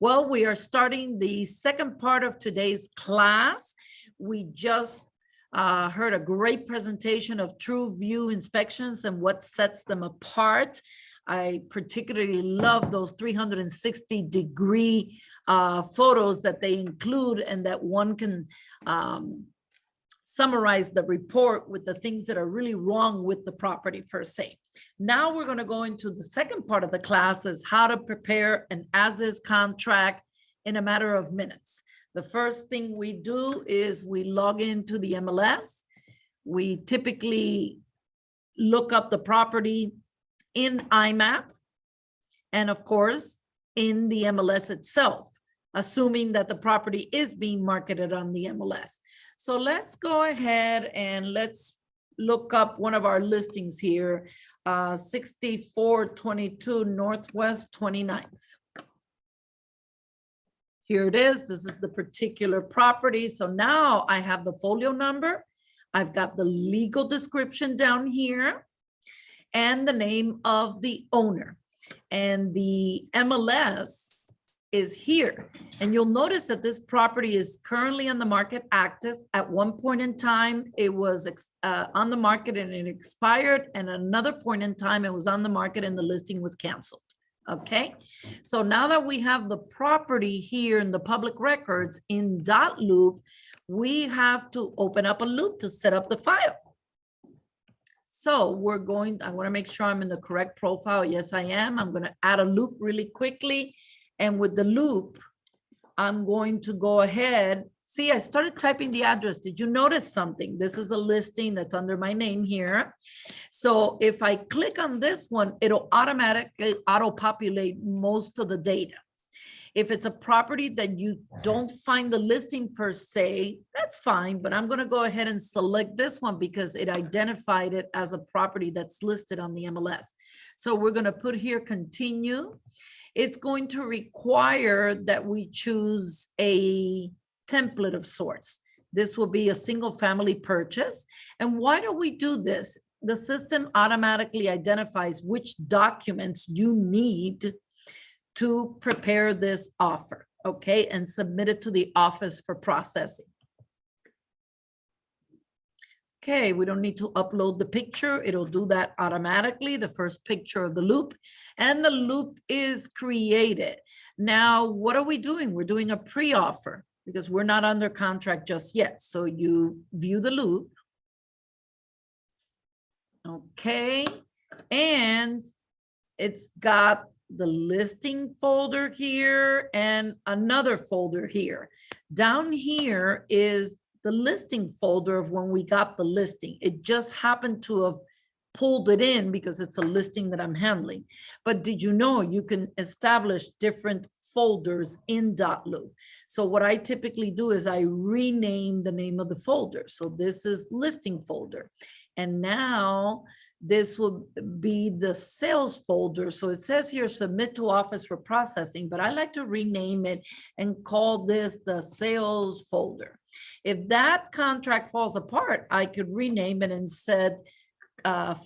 Well, we are starting the second part of today's class. We just heard a great presentation of True View inspections and what sets them apart. I particularly love those 360-degree photos that they include, and that one can summarize the report with the things that are really wrong with the property per se. Now we're going to go into the second part of the class, is how to prepare an as-is contract in a matter of minutes. The first thing we do is we log into the MLS. We typically look up the property in IMAP and of course in the MLS itself, assuming that the property is being marketed on the MLS. So let's go ahead and let's look up one of our listings here, 6422 Northwest 29th. Here it is. This is the particular property. So now I have the folio number. I've got the legal description down here and the name of the owner. And the MLS is here. And you'll notice that this property is currently on the market active. At one point in time, it was on the market and it expired. And at another point in time, it was on the market and the listing was canceled. Okay, so now that we have the property here in the public records in .loop, we have to open up a loop to set up the file. So we're going, I want to make sure I'm in the correct profile. Yes, I am. I'm going to add a loop really quickly. And with the loop, I'm going to go ahead. See, I started typing the address. Did you notice something? This is a listing that's under my name here. So if I click on this one, it'll automatically auto-populate most of the data. If it's a property that you don't find the listing per se, that's fine, but I'm going to go ahead and select this one because it identified it as a property that's listed on the MLS. So we're going to put here continue. It's going to require that we choose a template of sorts. This will be a single family purchase. And why do we do this? The system automatically identifies which documents you need to prepare this offer, okay, and submit it to the office for processing. Okay, we don't need to upload the picture. It'll do that automatically, the first picture of the loop, and the loop is created. Now, what are we doing? We're doing a pre-offer because we're not under contract just yet. So you view the loop. Okay, and it's got the listing folder here and another folder here. Down here is the listing folder of when we got the listing. It just happened to have pulled it in because it's a listing that I'm handling. But did you know you can establish different folders in .loop? So what I typically do is I rename the name of the folder. So this is listing folder. And now this will be the sales folder. So it says here, submit to office for processing, but I like to rename it and call this the sales folder. If that contract falls apart, I could rename it and said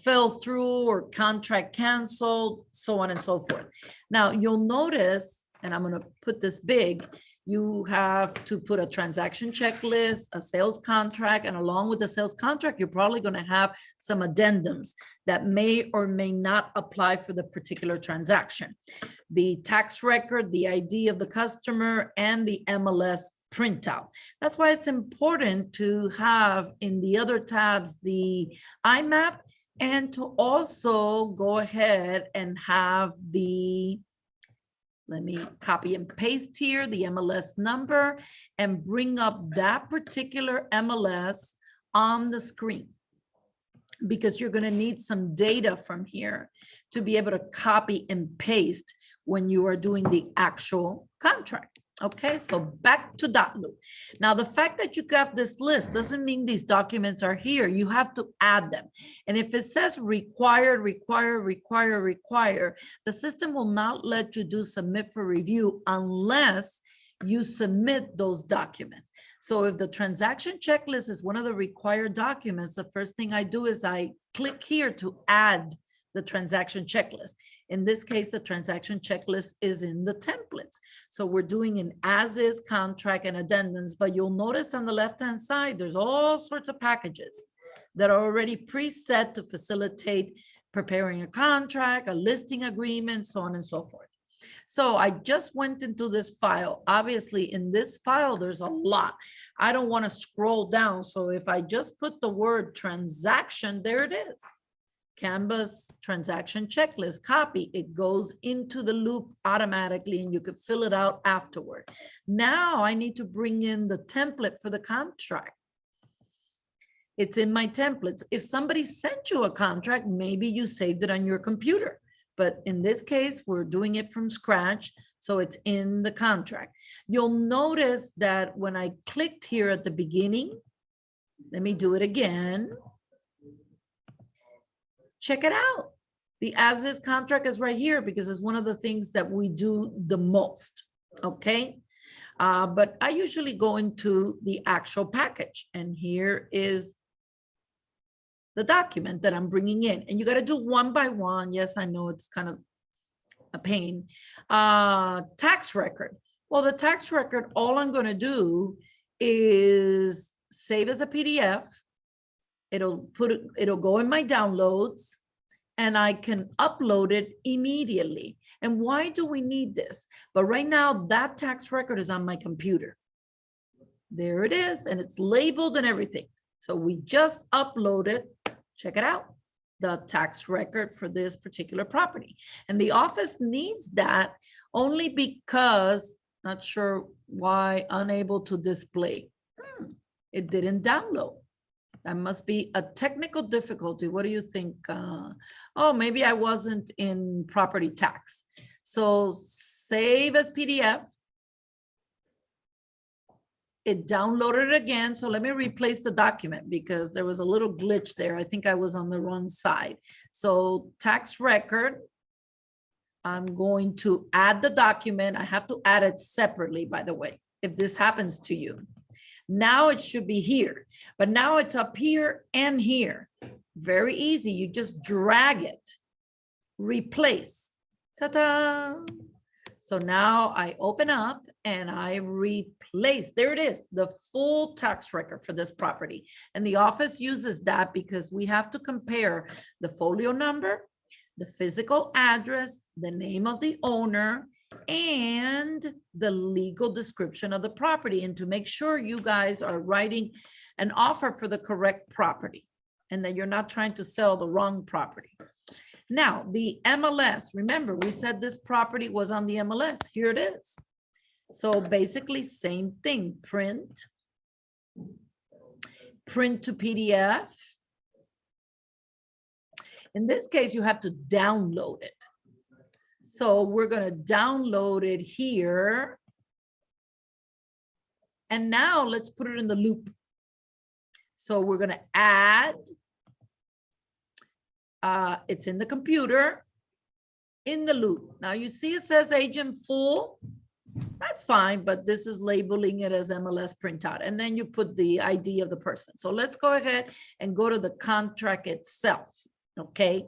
fell through or contract canceled, so on and so forth. Now you'll notice, and I'm going to put this big, you have to put a transaction checklist, a sales contract, and along with the sales contract, you're probably going to have some addendums that may or may not apply for the particular transaction. The tax record, the ID of the customer, and the MLS printout. That's why it's important to have in the other tabs the IMAP, and to also go ahead and have the, let me copy and paste here, the MLS number, and bring up that particular MLS on the screen, because you're going to need some data from here to be able to copy and paste when you are doing the actual contract. Okay, so back to .loop. Now, the fact that you got this list doesn't mean these documents are here. You have to add them. And if it says required, the system will not let you do submit for review unless you submit those documents. So if the transaction checklist is one of the required documents, the first thing I do is I click here to add the transaction checklist. In this case, the transaction checklist is in the templates. So we're doing an as-is contract and addendums, but you'll notice on the left-hand side, there's all sorts of packages that are already preset to facilitate preparing a contract, a listing agreement, so on and so forth. So I just went into this file. Obviously, in this file, there's a lot. I don't want to scroll down. So if I just put the word transaction, there it is. Canvas transaction checklist, copy. It goes into the loop automatically and you could fill it out afterward. Now I need to bring in the template for the contract. It's in my templates. If somebody sent you a contract, maybe you saved it on your computer. But in this case, we're doing it from scratch, so it's in the contract. You'll notice that when I clicked here at the beginning, let me do it again. Check it out. The as-is contract is right here because it's one of the things that we do the most, okay? But I usually go into the actual package, and here is the document that I'm bringing in, and you got to do one by one. Yes, I know it's kind of a pain. Tax record. Well, the tax record, all I'm going to do is save as a PDF. It'll go in my downloads and I can upload it immediately. And why do we need this? But right now that tax record is on my computer. There it is, and it's labeled and everything. So we just upload it. Check it out, the tax record for this particular property. And the office needs that only because, not sure why, unable to display. It didn't download. That must be a technical difficulty. What do you think? Oh, maybe I wasn't in property tax. So save as PDF. It downloaded it again. So let me replace the document because there was a little glitch there. I think I was on the wrong side. So tax record, I'm going to add the document. I have to add it separately, by the way, if this happens to you. Now it should be here, but now it's up here and here. Very easy. You just drag it, replace. Ta-da! So now I open up and I replace, there it is, the full tax record for this property. And the office uses that because we have to compare the folio number, the physical address, the name of the owner, and the legal description of the property, and to make sure you guys are writing an offer for the correct property and that you're not trying to sell the wrong property. Now, the MLS, remember we said this property was on the MLS. Here it is. So basically same thing, print to PDF. In this case, you have to download it. So we're going to download it here. And now let's put it in the loop. So we're going to add, it's in the computer, in the loop. Now you see it says agent full. That's fine, but this is labeling it as MLS printout. And then you put the ID of the person. So let's go ahead and go to the contract itself, okay?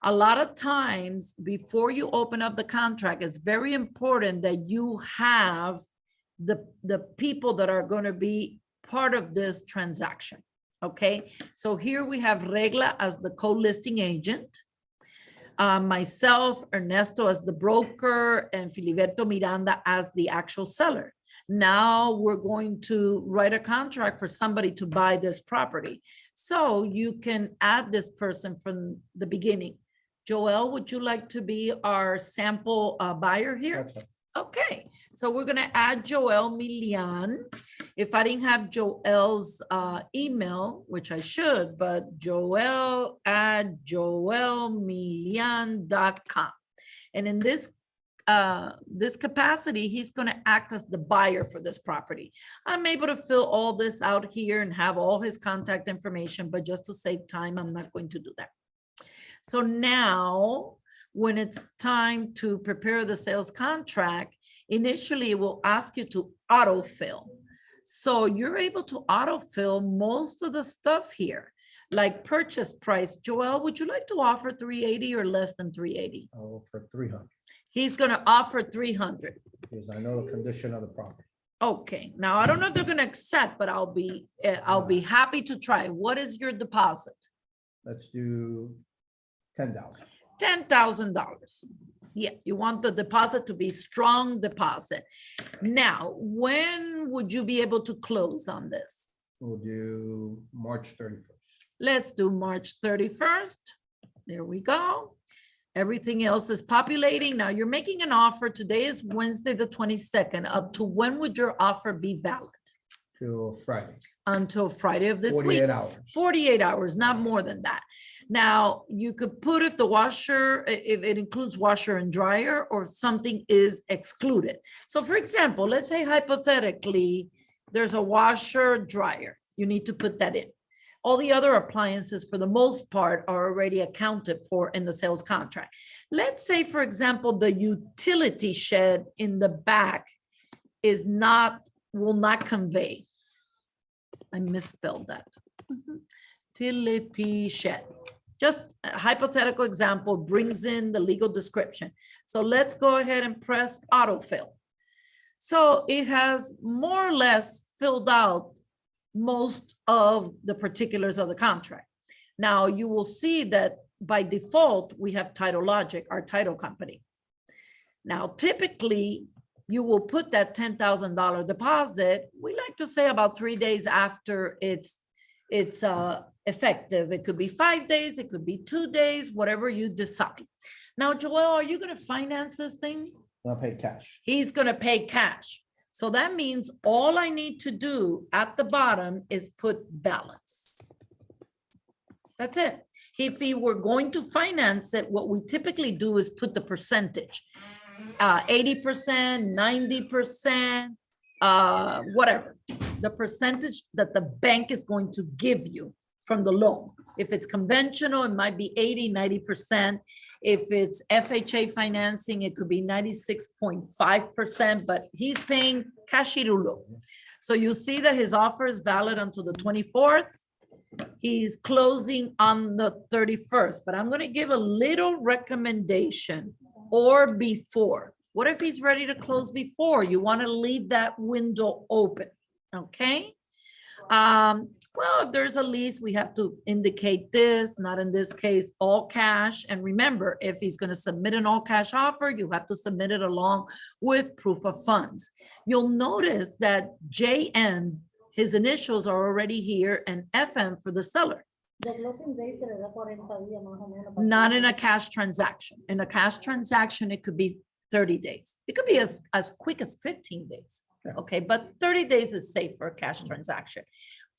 A lot of times before you open up the contract, it's very important that you have the people that are going to be part of this transaction. Okay, so here we have Regla as the co-listing agent, myself, Ernesto as the broker, and Filiberto Miranda as the actual seller. Now we're going to write a contract for somebody to buy this property. So you can add this person from the beginning. Joel, would you like to be our sample buyer here? Okay, so we're gonna add Joel Milian. If I didn't have Joel's email, which I should, but Joel at joelmilian.com. And in this capacity, he's gonna act as the buyer for this property. I'm able to fill all this out here and have all his contact information, but just to save time, I'm not going to do that. So now, when it's time to prepare the sales contract, initially it will ask you to autofill. So you're able to autofill most of the stuff here. Like purchase price, Joel, would you like to offer 380 or less than 380? I'll offer 300, He's gonna offer 300. because I know the condition of the property. Okay, now I don't know if they're gonna accept, but I'll be happy to try. What is your deposit? Let's do 10,000. $10,000. Yeah, you want the deposit to be strong deposit. Now, when would you be able to close on this? We'll do March 31st. Let's do March 31st. There we go. Everything else is populating. Now you're making an offer. Today is Wednesday, the 22nd. Up to when would your offer be valid? Till Friday, Until Friday of this week. 48 hours. 48 hours, not more than that. Now, you could put if the washer, if it includes washer and dryer, or if something is excluded. So for example, let's say hypothetically, there's a washer dryer. You need to put that in. All the other appliances, for the most part, are already accounted for in the sales contract. Let's say, for example, the utility shed in the back will not convey. I misspelled that. Utility shed. Just a hypothetical example brings in the legal description. So let's go ahead and press autofill. So it has more or less filled out most of the particulars of the contract. Now you will see that by default, we have Title Logic, our title company. Now, typically, you will put that $10,000 deposit, we like to say about 3 days after it's effective. It could be 5 days, it could be 2 days, whatever you decide. Now, Joel, are you gonna finance this thing? I'll pay cash. He's gonna pay cash. So that means all I need to do at the bottom is put balance. That's it. If he were going to finance it, what we typically do is put the percentage, 80%, 90%, whatever. The percentage that the bank is going to give you from the loan. If it's conventional, it might be 80, 90%. If it's FHA financing, it could be 96.5%, but he's paying cashirulo. So you see that his offer is valid until the 24th. He's closing on the 31st, but I'm gonna give a little recommendation, or before. What if he's ready to close before? You wanna leave that window open, okay? Well, if there's a lease, we have to indicate this, not in this case, all cash. And remember, if he's going to submit an all cash offer, you have to submit it along with proof of funds. You'll notice that JM, his initials are already here, and FM for the seller. Not in a cash transaction. In a cash transaction, it could be 30 days. It could be as quick as 15 days. Okay, but 30 days is safe for a cash transaction.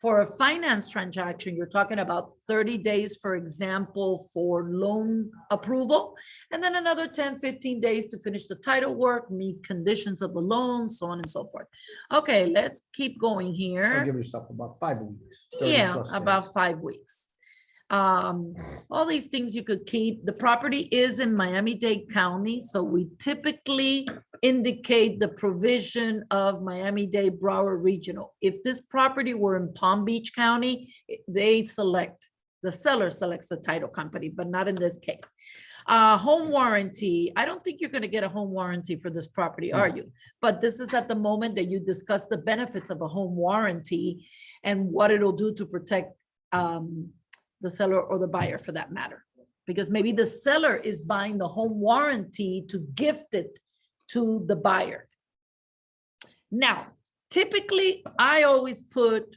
For a finance transaction, you're talking about 30 days, for example, for loan approval, and then another 10, 15 days to finish the title work, meet conditions of the loan, so on and so forth. Okay, let's keep going I'll here. give yourself about 5 weeks. 30 Yeah, plus days. about 5 weeks. All these things you could keep. The property is in Miami-Dade County, so we typically indicate the provision of Miami-Dade Broward Regional. If this property were in Palm Beach County, the seller selects the title company, but not in this case. Home warranty. I don't think you're going to get a home warranty for this property, are you? But this is at the moment that you discuss the benefits of a home warranty and what it'll do to protect the seller or the buyer, for that matter. Because maybe the seller is buying the home warranty to gift it to the buyer. Now, typically, I always put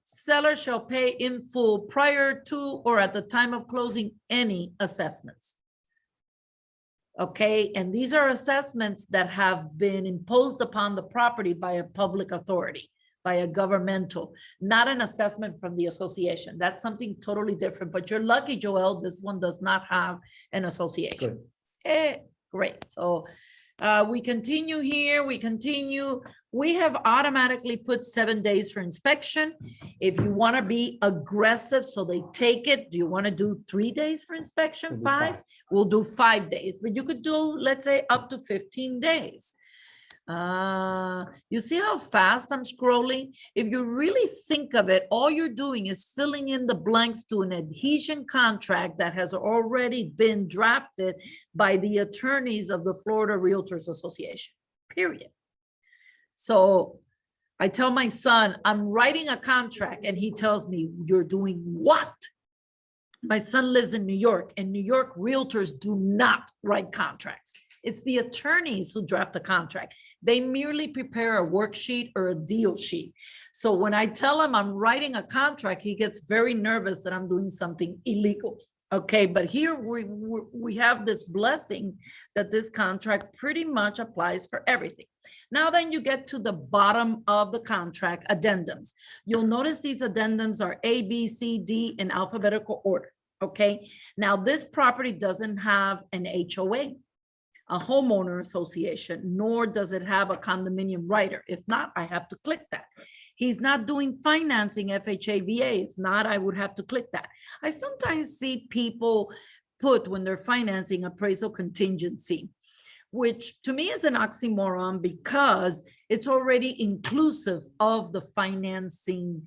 seller shall pay in full prior to or at the time of closing any assessments. Okay, and these are assessments that have been imposed upon the property by a public authority, by a governmental, not an assessment from the association. That's something totally different, but you're lucky, Joel, this one does not have an association. Great. So we continue here, we continue. We have automatically put 7 days for inspection. If you want to be aggressive, so they take it, do you want to do 3 days for inspection? We'll do 5? 5. We'll do 5 days, but you could do, let's say, up to 15 days. You see how fast I'm scrolling? If you really think of it, all you're doing is filling in the blanks to an adhesion contract that has already been drafted by the attorneys of the Florida Realtors Association, period. So I tell my son, I'm writing a contract, and he tells me, you're doing what? My son lives in New York, and New York realtors do not write contracts. It's the attorneys who draft the contract. They merely prepare a worksheet or a deal sheet. So when I tell him I'm writing a contract, he gets very nervous that I'm doing something illegal. Okay, but here we have this blessing that this contract pretty much applies for everything. Now then you get to the bottom of the contract, addendums. You'll notice these addendums are A, B, C, D in alphabetical order. Okay, now this property doesn't have an HOA, a homeowner association, nor does it have a condominium writer. If not, I have to click that. He's not doing financing FHA, VA. If not, I would have to click that. I sometimes see people put, when they're financing, appraisal contingency, which to me is an oxymoron because it's already inclusive of the financing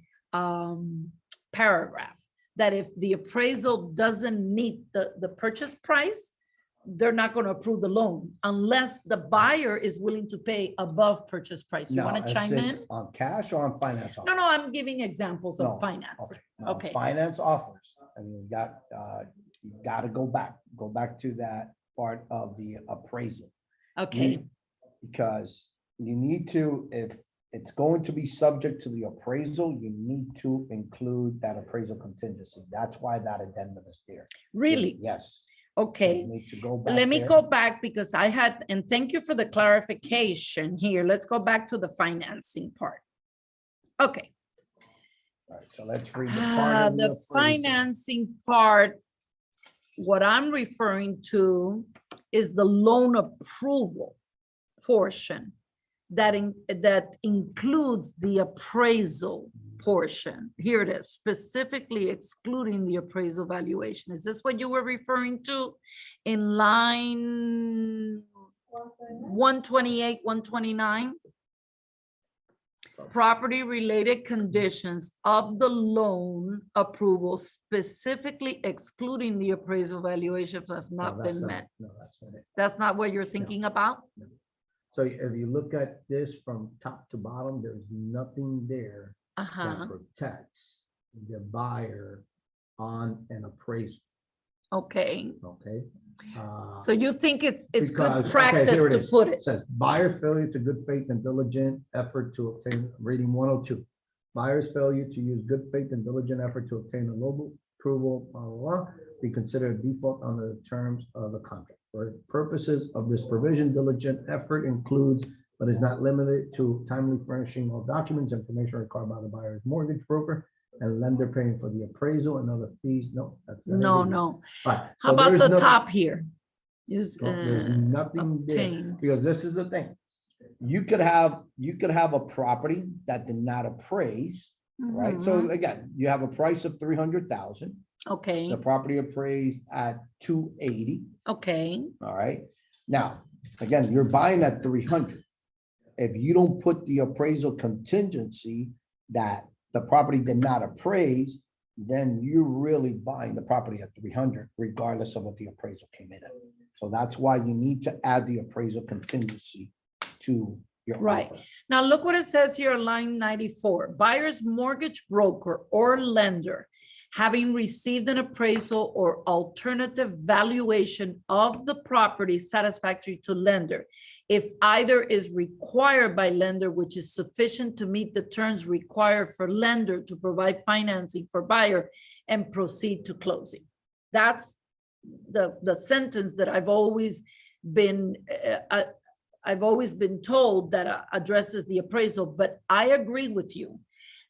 paragraph, that if the appraisal doesn't meet the purchase price, they're not going to approve the loan unless the buyer is willing to pay above purchase price. You No, want to it's chime just in? on cash or on finance? No, no, I'm giving examples No, of finance. No, Okay. Finance offers, and you got to go back to that part of the appraisal. Okay, Because you need to, if it's going to be subject to the appraisal, you need to include that appraisal contingency. That's why that addendum is there. really? Yes. Okay. You need to go back Let me there. go back because I had, and thank you for the clarification here. Let's go back to the financing part. Okay. All right, so let's read the part of The appraisal. financing part, what I'm referring to is the loan approval portion that includes the appraisal portion. Here it is, specifically excluding the appraisal valuation. Is this what you were referring to in line 128, 129? Property related conditions of the loan approval, specifically excluding the appraisal valuations have No, not that's been met. No, that's not it. That's not what you're thinking about? So if you look at this from top to bottom, there's nothing there Uh-huh, that protects the buyer on an appraisal, okay. okay? So you think it's good Because- okay, practice here it to is. put It it? says buyer's failure to good faith and diligent effort to obtain, reading 102. Buyer's failure to use good faith and diligent effort to obtain a local approval, blah, blah, blah, be considered a default under the terms of the contract. For purposes of this provision, diligent effort includes, but is not limited to timely furnishing all documents, information required by the buyer's mortgage broker and lender paying for the appraisal and other fees. No, that's. not No, it. no. Right, How so about there's the nothing- top here? Use, There's nothing there, obtain. because this is the thing. You could have a property that did not appraise, right? So Mhm, again, you have a price of 300,000, okay, the property appraised at 280, okay, all right? Now, again, you're buying at 300. If you don't put the appraisal contingency that the property did not appraise, then you're really buying the property at 300, regardless of what the appraisal came in at. So that's why you need to add the appraisal contingency to your Right. offer. Now look what it says here, line 94. Buyer's mortgage broker or lender having received an appraisal or alternative valuation of the property satisfactory to lender, if either is required by lender, which is sufficient to meet the terms required for lender to provide financing for buyer and proceed to closing. That's the sentence that I've always been told that addresses the appraisal, but I agree with you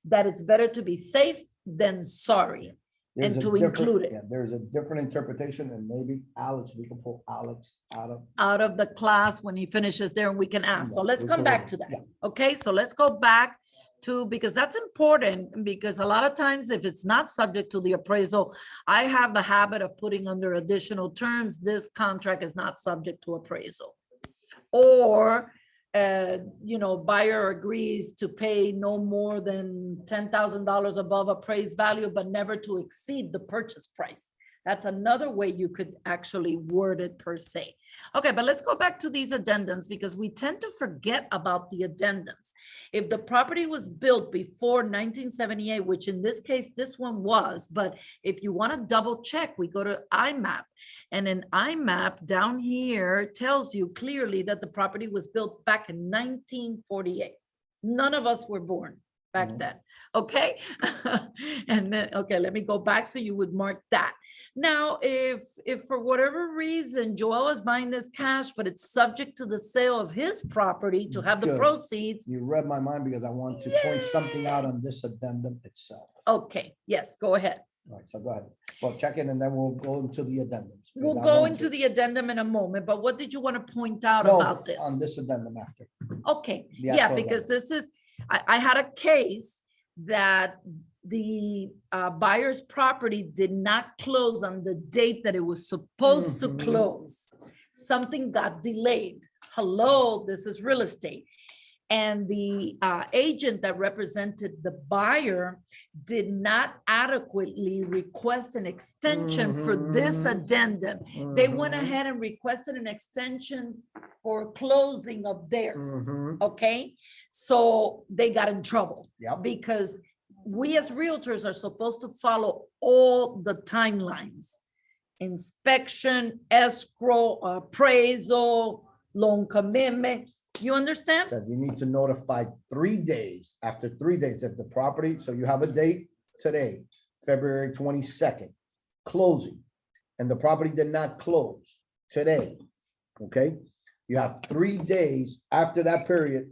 that it's better to be safe than sorry. There's And a to different- include it. yeah, there's a different interpretation, and maybe Alex, we can pull Alex out of. Out of the class when he finishes there and we can ask. So Yeah, let's we come can- back to that. yeah. Okay, so let's go back to, because that's important, because a lot of times if it's not subject to the appraisal, I have the habit of putting under additional terms, this contract is not subject to appraisal. Or buyer agrees to pay no more than $10,000 above appraised value, but never to exceed the purchase price. That's another way you could actually word it per se. Okay, but let's go back to these addendums because we tend to forget about the addendums. If the property was built before 1978, which in this case, this one was, but if you want to double check, we go to IMAP. And in IMAP down here tells you clearly that the property was built back in 1948. None of us were born back Mhm. then, okay? And then, okay, let me go back so you would mark that. Now, if for whatever reason Joel is buying this cash, but it's subject to the sale of his property to have the Good. proceeds, You read my mind because I want to point something out on this addendum itself. okay, yes, go ahead. All right, so go ahead. Well, check in and then we'll go into the addendums. We'll because I go want into to- the addendum in a moment, but what did you want to point out No, about this? on this addendum after. Okay, The yeah, actual because addendum. this is, I had a case that the buyer's property did not close on the date that it was supposed to Mhm. close. Something got delayed. Hello, this is real estate. And the agent that represented the buyer did not adequately request an extension for this Mhm. addendum. They went Mhm. ahead and requested an extension for closing of theirs. Mhm. Okay, so they got in trouble Yep. because we as realtors are supposed to follow all the timelines. Inspection, escrow, appraisal, loan commitment. You understand? Said you need to notify 3 days, after 3 days that the property, so you have a date today, February 22nd, closing, and the property did not close today, okay? You have 3 days after that period,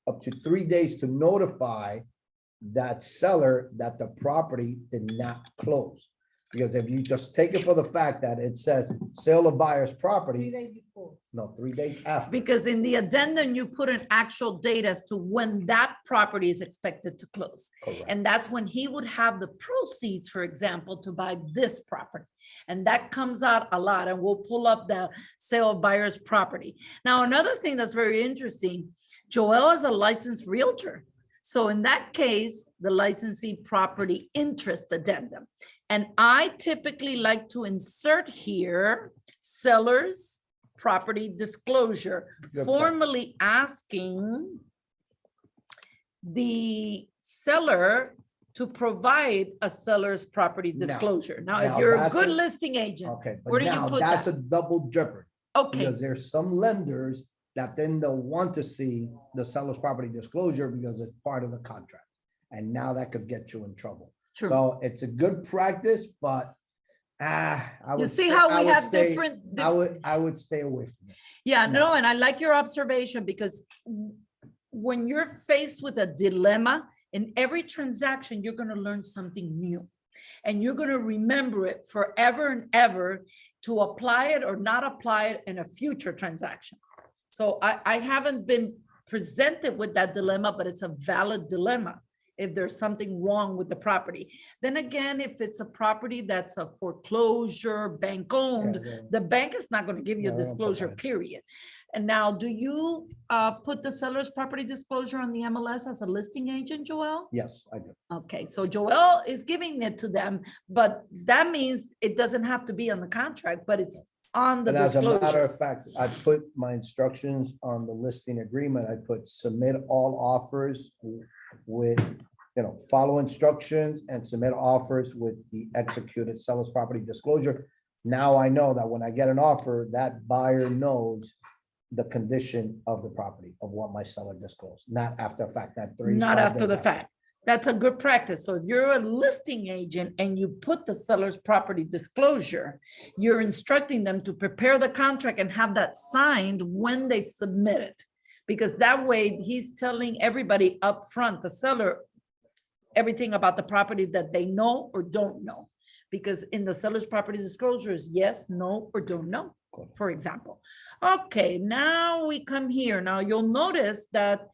up to 3 days to notify that seller that the property did not close. Because if you just take it for the fact that it says sale of buyer's property, no, 3 days after. Because in the addendum, you put an actual date as to when that property is expected to close. Correct. And that's when he would have the proceeds, for example, to buy this property. And that comes out a lot, and we'll pull up the sale of buyer's property. Now, another thing that's very interesting, Joel is a licensed realtor. So in that case, the licensee property interest addendum. And I typically like to insert here seller's property disclosure, Good point. formally asking the seller to provide a seller's property Now- disclosure. Now, if now you're a that's good a- listing agent, Okay, where but do you now put that's that? a double jeopardy. Okay, Because there's some lenders that then they'll want to see the seller's property disclosure because it's part of the contract. And now that could get you in trouble. true. So it's a good practice, but I You would. see stay- how I we would have stay- different, I would stay away from it. yeah, No. no, and I like your observation because when you're faced with a dilemma in every transaction, you're going to learn something new. And you're going to remember it forever and ever to apply it or not apply it in a future transaction. So I haven't been presented with that dilemma, but it's a valid dilemma if there's something wrong with the property. Then again, if it's a property that's a foreclosure, bank owned, Yeah, the bank is not going to give you a No, they don't disclosure, provide. period. And now, do you put the seller's property disclosure on the MLS as a listing agent, Joel? Yes, I do. Okay, so Joel is giving it to them, but that means it doesn't have to be on the contract, but it's on the And as a matter of disclosures. fact, I put my instructions on the listing agreement. I put submit all offers with, follow instructions and submit offers with the executed seller's property disclosure. Now I know that when I get an offer, that buyer knows the condition of the property of what my seller disclosed, not after the fact, not 3. Not 5 after days the fact. That's a good practice. So if you're a listing agent and you put the seller's property disclosure, you're instructing them to prepare the contract and have that signed when they submit it. Because that way he's telling everybody up front, the seller, everything about the property that they know or don't know. Because in the seller's property disclosure is yes, no, or don't know, for example. Okay, now we come here. Now you'll notice that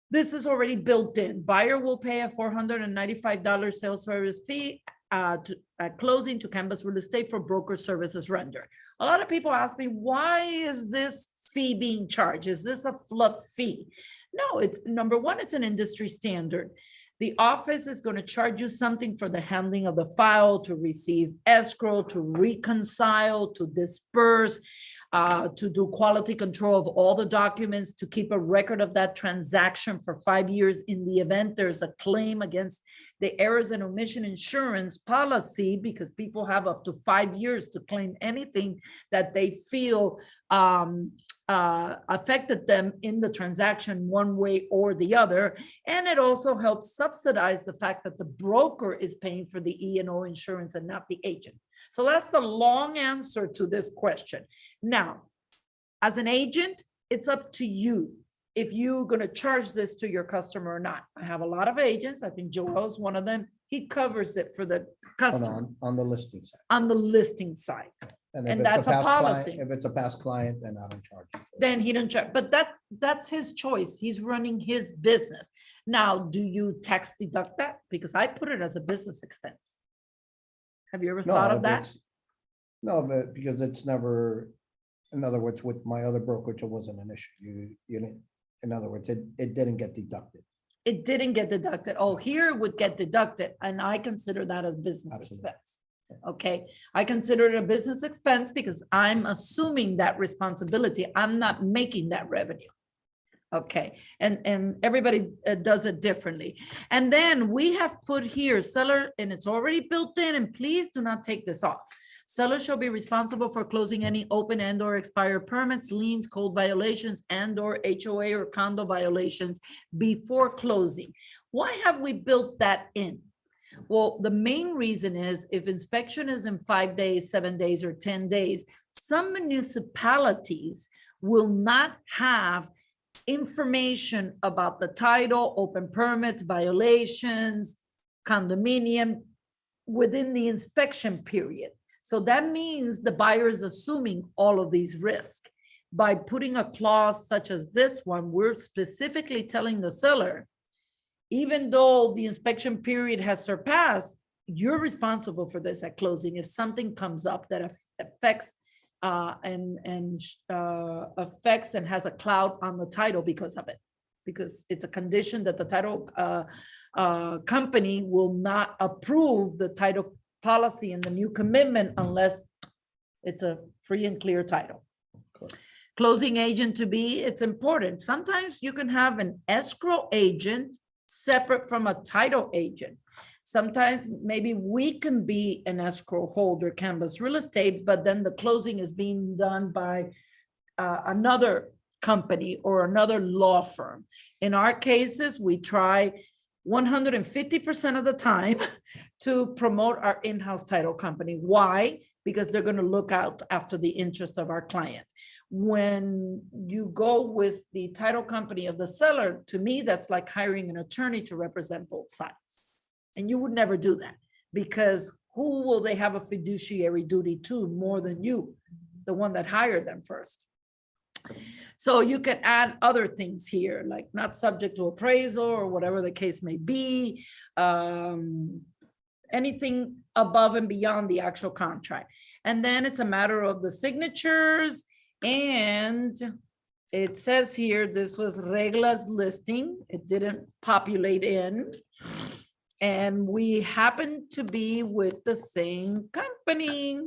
this is already built in. Buyer will pay a $495 sales service fee at closing to Canvas Real Estate for broker services rendered. A lot of people ask me, why is this fee being charged? Is this a fluff fee? No, it's number one, it's an industry standard. The office is going to charge you something for the handling of the file, to receive escrow, to reconcile, to disperse, to do quality control of all the documents, to keep a record of that transaction for 5 years in the event there's a claim against the errors and omission insurance policy, because people have up to 5 years to claim anything that they feel affected them in the transaction one way or the other. And it also helps subsidize the fact that the broker is paying for the E&O insurance and not the agent. So that's the long answer to this question. Now, as an agent, it's up to you if you're going to charge this to your customer or not. I have a lot of agents. I think Joel's one of them. He covers it for the customer On the listing side. on the listing side. And And if it's that's a past client- policy. If it's a past client, then I don't charge you. for it. Then he didn't charge, but that's his choice. He's running his business. Now, do you tax deduct that? Because I put it as a business expense. Have you ever No, thought of if that? it's- No, but because it's never, in other words, with my other brokerage, it wasn't an issue. You didn't, in other words, it didn't get deducted. It didn't get deducted. Oh, here it would get deducted, and I consider that as business Absolutely. expense. Okay, I consider it a business expense because I'm assuming that responsibility. I'm not making that revenue. Okay, and everybody does it differently. And then we have put here seller, and it's already built in, and please do not take this off. Seller shall be responsible for closing any open and or expired permits, liens, code violations, and or HOA or condo violations before closing. Why have we built that in? Well, the main reason is if inspection is in 5 days, 7 days, or 10 days, some municipalities will not have information about the title, open permits, violations, condominium within the inspection period. So that means the buyer is assuming all of these risks. By putting a clause such as this one, we're specifically telling the seller, even though the inspection period has surpassed, you're responsible for this at closing. If something comes up that affects affects and has a cloud on the title because of it, because it's a condition that the title company will not approve the title policy and the new commitment unless it's a free and clear title. Closing agent to be, it's important. Sometimes you can have an escrow agent separate from a title agent. Sometimes maybe we can be an escrow holder, Canvas Real Estate, but then the closing is being done by another company or another law firm. In our cases, we try 150% of the time to promote our in-house title company. Why? Because they're going to look out after the interest of our client. When you go with the title company of the seller, to me, that's like hiring an attorney to represent both sides. And you would never do that, because who will they have a fiduciary duty to more than you, the one that hired them first? So you can add other things here, like not subject to appraisal or whatever the case may be. Anything above and beyond the actual contract. And then it's a matter of the signatures. And it says here, this was Regla's listing. It didn't populate in. And we happen to be with the same company.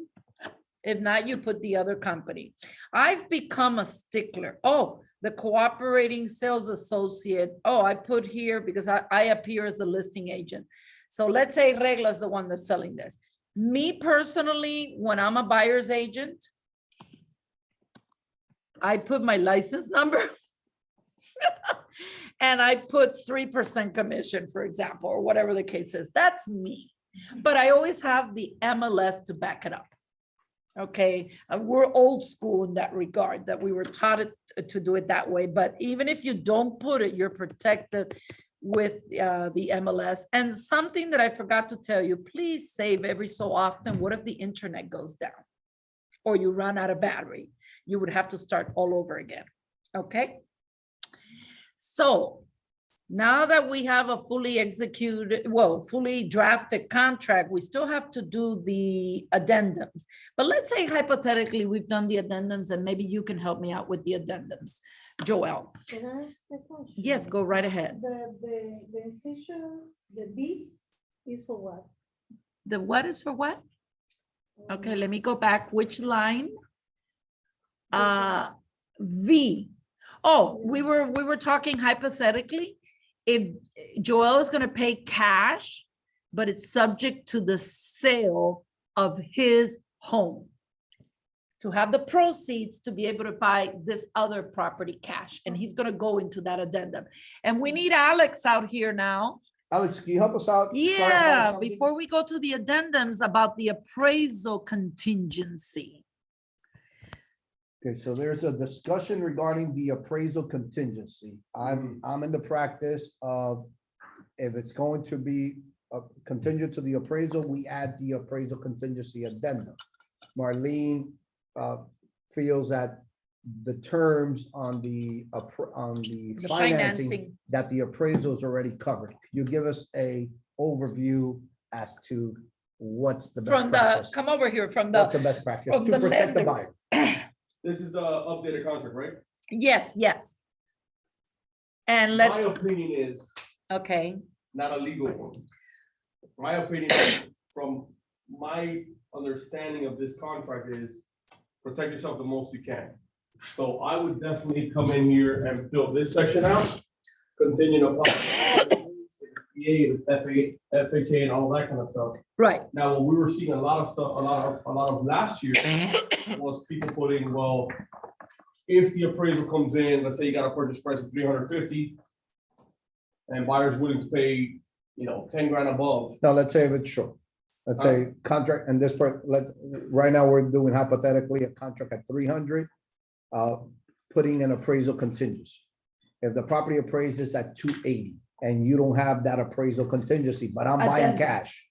If not, you put the other company. I've become a stickler. Oh, the cooperating sales associate. Oh, I put here because I appear as the listing agent. So let's say Regla's the one that's selling this. Me personally, when I'm a buyer's agent, I put my license number and I put 3% commission, for example, or whatever the case is. That's me. But I always have the MLS to back it up. Okay, we're old school in that regard, that we were taught to do it that way. But even if you don't put it, you're protected with the MLS. And something that I forgot to tell you, please save every so often. What if the internet goes down or you run out of battery? You would have to start all over again. Okay. So now that we have a fully executed, well, fully drafted contract, we still have to do the addendums. But let's say hypothetically, we've done the addendums and maybe you can help me out with the addendums. Joel, Can I ask a question? yes, go right ahead. The incision, the B is for what? The what is for what? Okay, let me go back. Which line? V. Oh, we were talking hypothetically. If Joel is gonna pay cash, but it's subject to the sale of his home. To have the proceeds to be able to buy this other property cash, and he's gonna go into that addendum. And we need Alex out here now. Alex, can you help us out? clarify Yeah, something? before we go to the addendums about the appraisal contingency. Okay, so there's a discussion regarding the appraisal contingency. I'm in the practice of, if it's going to be contingent to the appraisal, we add the appraisal contingency addendum. Marlene feels that the terms on the The financing, that the appraisal is already covered. Could you give us a overview as to what's the best From the, practice? come over here, from What's the, the best practice from to the protect the lenders. buyer? This is the updated contract, right? Yes, yes. And My let's, opinion is okay, not a legal one. My opinion is, from my understanding of this contract, is protect yourself the most you can. So I would definitely come in here and fill this section out, continue to. It's FHA and all that kind of stuff. right. Now, what we were seeing a lot of stuff, a lot of last year was people putting, well, if the appraisal comes in, let's say you got a purchase price of 350 and buyer's willing to pay, 10 grand above. Now, let's say if it's short. Let's say contract, and this part, right now, we're doing hypothetically a contract at 300, putting an appraisal contingency. If the property appraises at 280 and you don't have that appraisal contingency, but I'm buying Addendum. cash.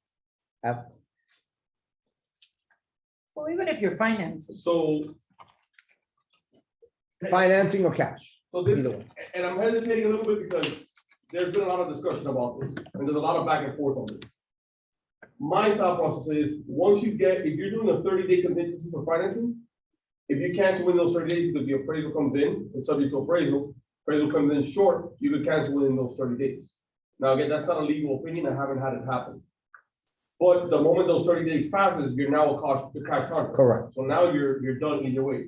Well, even if you're financing. So, Financing or cash, so this, either one. and I'm hesitating a little bit because there's been a lot of discussion about this, and there's a lot of back and forth on this. My thought process is, once you get, if you're doing a 30-day contingency for financing, if you cancel within those 30 days because the appraisal comes in, it's subject to appraisal comes in short, you could cancel within those 30 days. Now, again, that's not a legal opinion, I haven't had it happen. But the moment those 30 days passes, you're now a cash contract. Correct. So now you're done either way.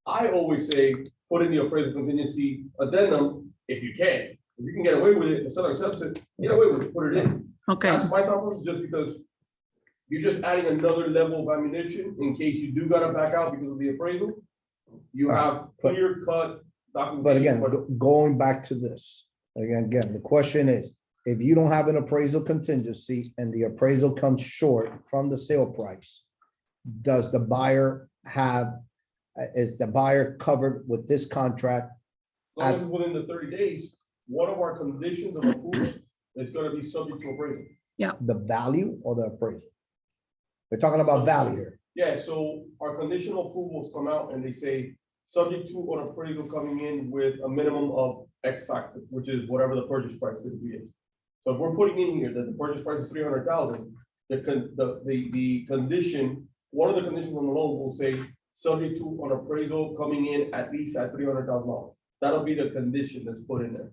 I always say, put in the appraisal contingency addendum if you can. If you can get away with it, the seller accepts it, get away with it, put it in. Okay, That's my thought process, just because you're just adding another level of ammunition in case you do gotta back out because of the appraisal. You have but- clear cut documentation. But again, going back to this, again, the question is, if you don't have an appraisal contingency and the appraisal comes short from the sale price, does the buyer have, is the buyer covered with this contract? As long as it's within the 30 days, one of our conditions of approval is gonna be subject to appraisal. The value or the appraisal? We're talking about value here. Yeah, so our conditional approvals come out and they say, subject to an appraisal coming in with a minimum of X factor, which is whatever the purchase price typically is. So if we're putting in here that the purchase price is 300,000, the condition, one of the conditions on the loan will say, subject to an appraisal coming in at least at $300,000. That'll be the condition that's put in there.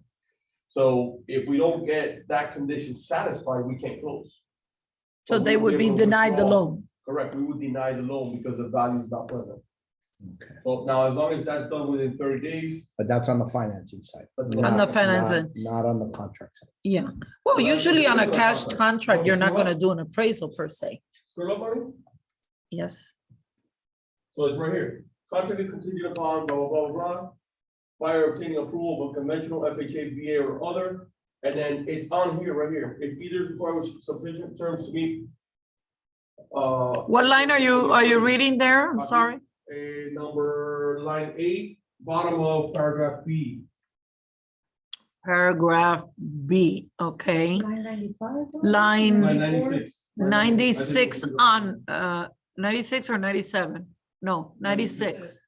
So if we don't get that condition satisfied, we can't close. so we they would be able to denied the withdraw. loan. Correct, we would deny the loan because the value is not present. Okay. So now, as long as that's done within 30 days, But that's on the financing side. That's On the not- financing. Not on the contract side. Yeah, well, Well, usually on a it's a cash contract. contract, you're not Well, gonna do an appraisal per se. scroll up money, Yes, so it's right here. Contract is contingent upon blah, blah, blah, blah. Buyer obtaining approval of a conventional FHA, VA or other, and then it's on here, right here. If either requires sufficient terms to meet. what line are you reading there? I'm sorry. Number line 8, bottom of paragraph B. Paragraph B, okay. 995? Line Line 96. 96 on, 96 or 97? No, 96.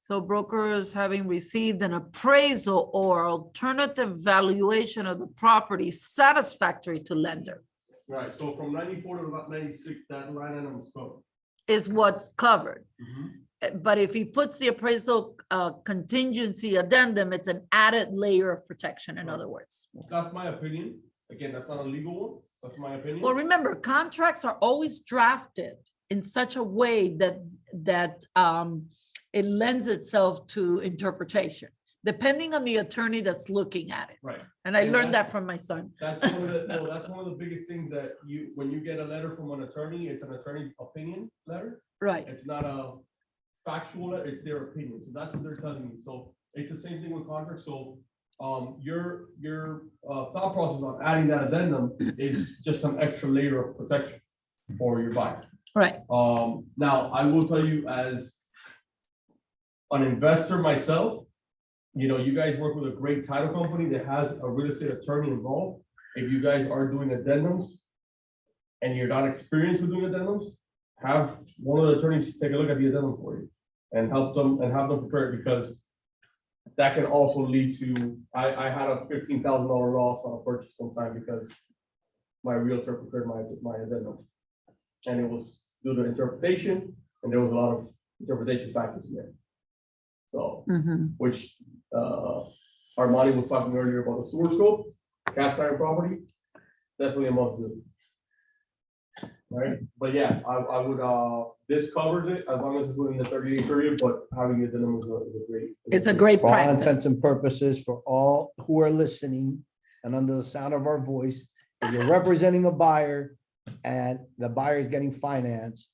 So brokers having received an appraisal or alternative valuation of the property satisfactory to lender Right, so from 94 to about 96, that line item is covered. is what's covered. But if he puts the appraisal contingency addendum, it's an added layer of protection, in other words. That's my opinion. Again, that's not a legal one. That's my opinion. Well, remember, contracts are always drafted in such a way that it lends itself to interpretation, depending on the attorney that's looking at it. Right. And I And learned that that's- from my son. That's one of the, no, that's one of the biggest things that when you get a letter from an attorney, it's an attorney's opinion letter. Right. It's not a factual letter, it's their opinion. So that's what they're telling you. So it's the same thing with contracts. So your thought process on adding that addendum is just some extra layer of protection for your buyer. Right. Now, I will tell you as an investor myself, you know, you guys work with a great title company that has a real estate attorney involved. If you guys are doing addendums and you're not experienced with doing addendums, have one of the attorneys take a look at the addendum for you and help them and have them prepared, because that can also lead to, I had a $15,000 loss on a purchase one time because my realtor prepared my addendum. And it was due to interpretation, and there was a lot of interpretation factors in there. So, Mhm. which, Armani was talking earlier about the sewer scope, cast iron property, definitely a must do. Right, but yeah, I would, this covers it as long as it's within the 30-day period, but having it in is a great. It's a great For all intents practice. and purposes, for all who are listening and under the sound of our voice, if you're representing a buyer and the buyer is getting financed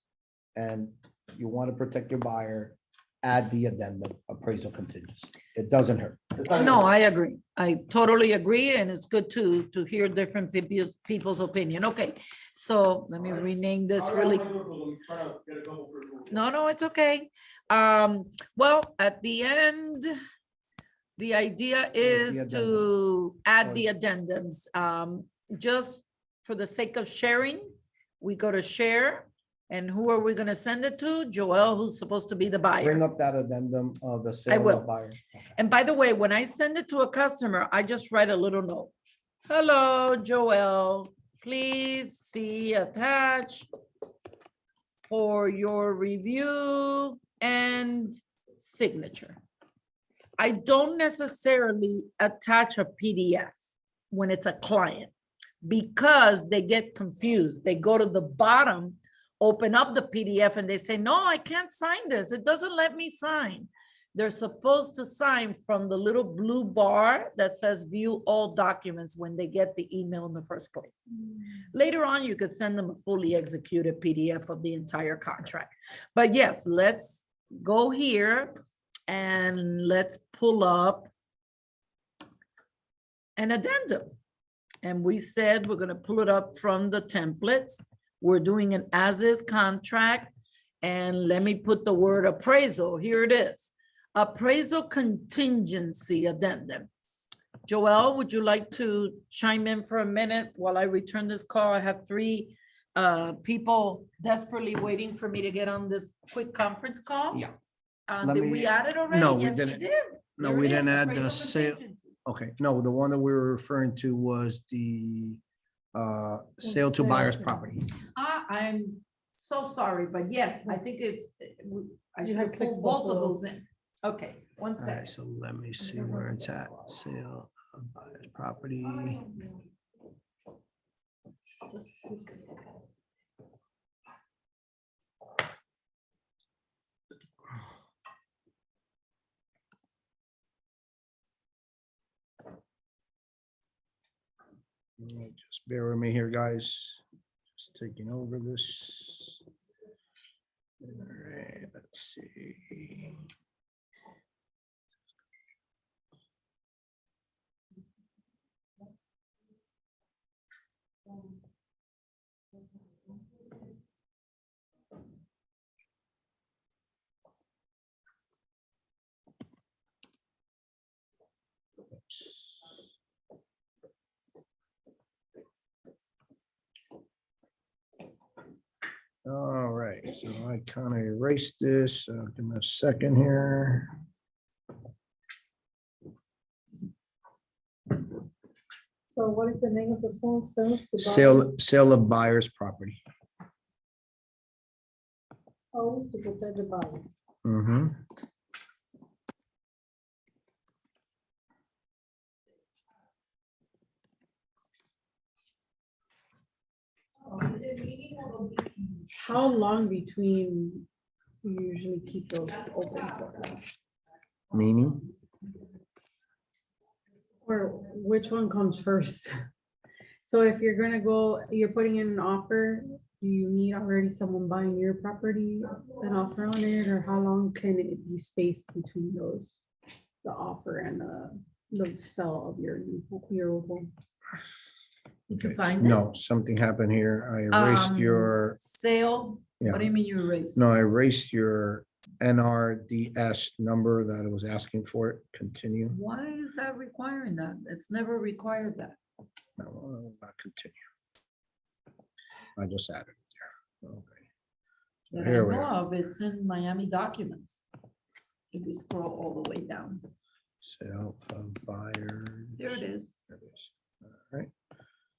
and you want to protect your buyer, add the addendum appraisal contingency. It doesn't hurt. No, I agree. I totally agree, and it's good to hear different people's opinion. Okay, so let me rename this really. No, it's okay. Well, at the end, the idea is to add the addendums. Just for the sake of sharing, we go to share. And who are we gonna send it to? Joel, who's supposed to be the Bring buyer. up that addendum of the sale will. of buyer. And by the way, when I send it to a customer, I just write a little note. Hello, Joel, please see attached for your review and signature. I don't necessarily attach a PDF when it's a client because they get confused. They go to the bottom, open up the PDF and they say, no, I can't sign this. It doesn't let me sign. They're supposed to sign from the little blue bar that says view all documents when they get the email in the first place. Later on, you could send them a fully executed PDF of the entire contract. But yes, let's go here and let's pull up an addendum. And we said we're going to pull it up from the templates. We're doing an as-is contract. And let me put the word appraisal. Here it is. Appraisal contingency addendum. Joel, would you like to chime in for a minute while I return this call? I have three people desperately waiting for me to get on this quick conference call. Yeah. Let Did me- we add it already? No, we Yes, didn't. did. No, There we it is, didn't add the appraisal sale. contingency. Okay, no, the one that we were referring to was the sale to sale buyer's to- property. I'm so sorry, but yes, I think it's, I You should had have clicked pulled both both of of those those. in. Okay, one All right, second. so let me see where it's at. Sale of buyer's property. Just- Just bear with me here, guys. Just taking over this. All right, let's see. All right. So I kind of erased this. Give me a second here. So what is the name of the phone? Sale of buyer's property. Always to protect the buyer. Mhm. How long between you usually keep those open for? Meaning, Or which one comes first? So if you're gonna go, you're putting in an offer, do you need already someone buying your property, an offer on it, or how long can it be spaced between those? The offer and the sale of your home? Did you okay, find it? no, something happened here. I erased your, Sale, yeah. what do you mean you erased? No, I erased your NRDS number that it was asking for it. Continue. Why is that requiring that? It's never required that. No, I'll continue. I just added it there. Okay. That I Here we know are. of, it's in Miami documents. If you scroll all the way down, Sale of buyers. there it is. There it is. All right.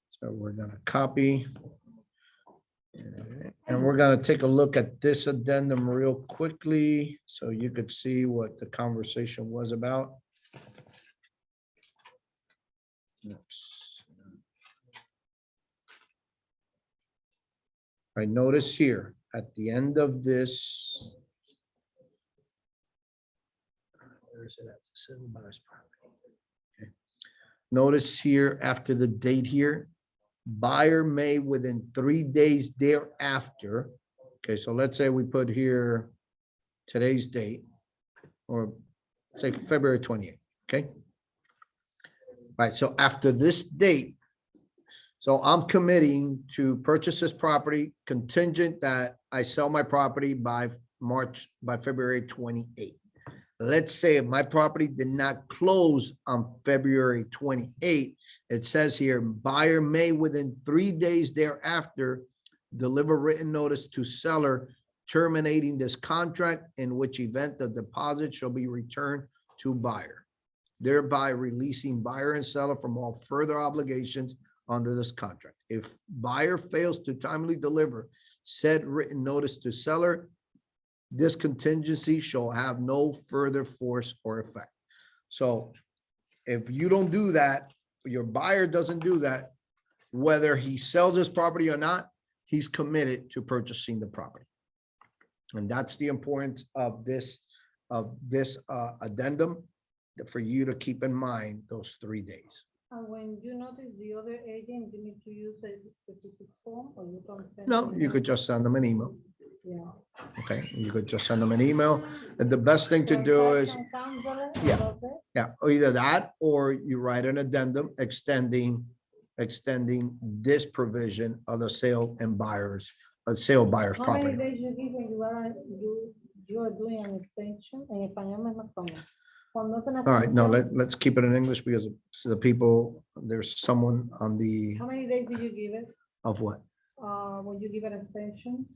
So we're gonna copy. And we're gonna take a look at this addendum real quickly, so you could see what the conversation was about. Oops. I notice here at the end of this. Where is it at? Sale of buyer's property. Okay. Notice here after the date here, buyer may within 3 days thereafter. Okay, so let's say we put here today's date, or say February 28th, okay? Right, so after this date, so I'm committing to purchase this property contingent that I sell my property by February 28th. Let's say if my property did not close on February 28th, it says here, buyer may within 3 days thereafter deliver written notice to seller terminating this contract, in which event the deposit shall be returned to buyer, thereby releasing buyer and seller from all further obligations under this contract. If buyer fails to timely deliver said written notice to seller, this contingency shall have no further force or effect. So if you don't do that, your buyer doesn't do that, whether he sells his property or not, he's committed to purchasing the property. And that's the importance of this addendum, for you to keep in mind those 3 days. And when you notice the other agent, you need to use a specific form or you can send. No, them you an could just send them an email. Yeah. Okay, you could just send them an email. And the best thing to do is, Yeah. yeah, or either that, or you write an addendum extending this provision of the sale and buyers, a sale buyer's How many property. days you give when you are doing an extension? En español me como. Cuando hacen la All right, no, extensión, let's keep it in English, because the people, there's someone on the, How many days do you give it? of what? When you give an extension?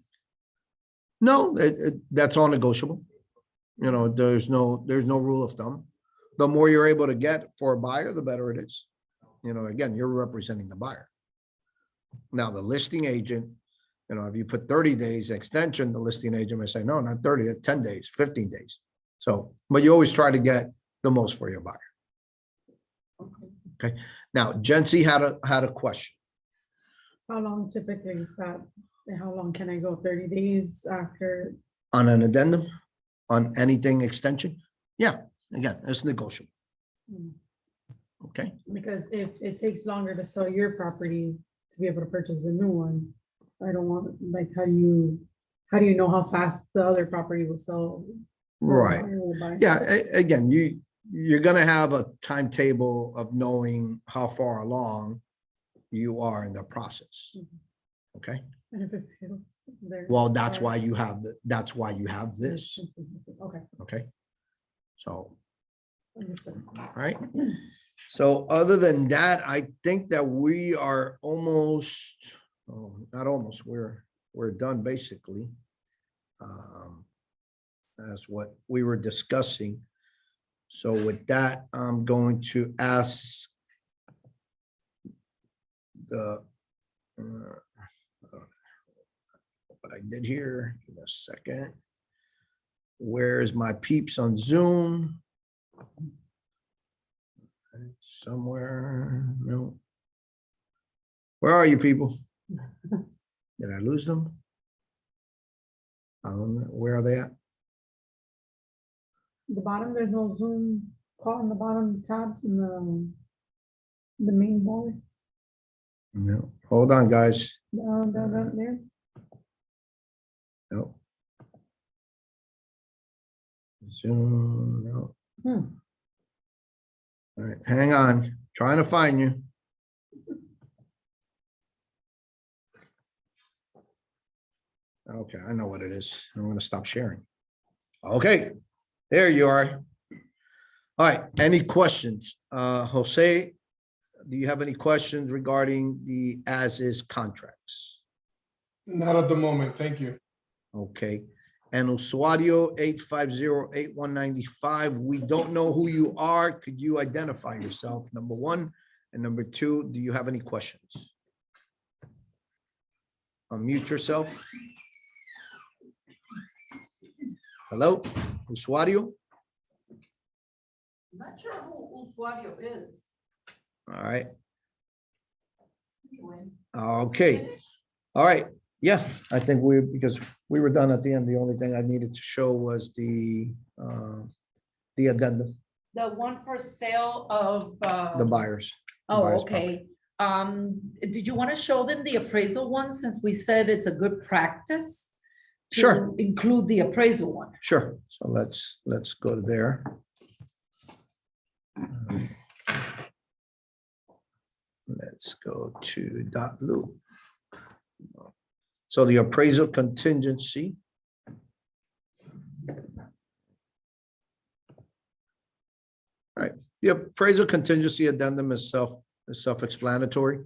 No, that's all negotiable. You know, there's no rule of thumb. The more you're able to get for a buyer, the better it is. You know, again, you're representing the buyer. Now, the listing agent, you know, if you put 30 days extension, the listing agent may say, no, not 30, 10 days, 15 days. So, but you always try to get the most for your buyer. Okay, now Jency had a question. How long typically is that? How long can I go? 30 days after? On an addendum, on anything extension? Yeah, again, it's negotiable. Hmm. Okay, Because if it takes longer to sell your property to be able to purchase a new one, I don't want, like, how do you know how fast the other property will sell? or right. buyer will buy? Yeah, again, you're gonna have a timetable of knowing how far along you are in the process. Okay, And if it fails, they're well, that's why charged. you have this, Okay. okay? So, Understood. all right. So other than that, I think that we are almost, not almost, we're done basically. as what we were discussing. So with that, I'm going to ask the what I did here, give me a second. Where's my peeps on Zoom? Somewhere, no. Where are you people? Did I lose them? I don't know. Where are they at? The bottom, there's no Zoom call on the bottom tabs in the main board. No. Hold on, guys. Down there. No. Zoom, no. Hmm. All right, hang on. Trying to find you. Okay, I know what it is. I'm gonna stop sharing. Okay, there you are. All right, any questions? Jose, do you have any questions regarding the as-is contracts? Not at the moment, thank you. Okay, and Usuario 8508195, we don't know who you are. Could you identify yourself, number one? And number two, do you have any questions? Unmute yourself. Hello, Usuario? Not sure who Usuario is. All right, Anyway. okay, all right. Yeah, I think because we were done at the end, the only thing I needed to show was the addendum, The one for sale of. the buyers. Oh, buyer's okay. Did you want to show them the appraisal one, since we said it's a good practice? to Sure. Include the appraisal one. Sure, so let's go there. Let's go to dot loop. So the appraisal contingency. All right, the appraisal contingency addendum is self-explanatory.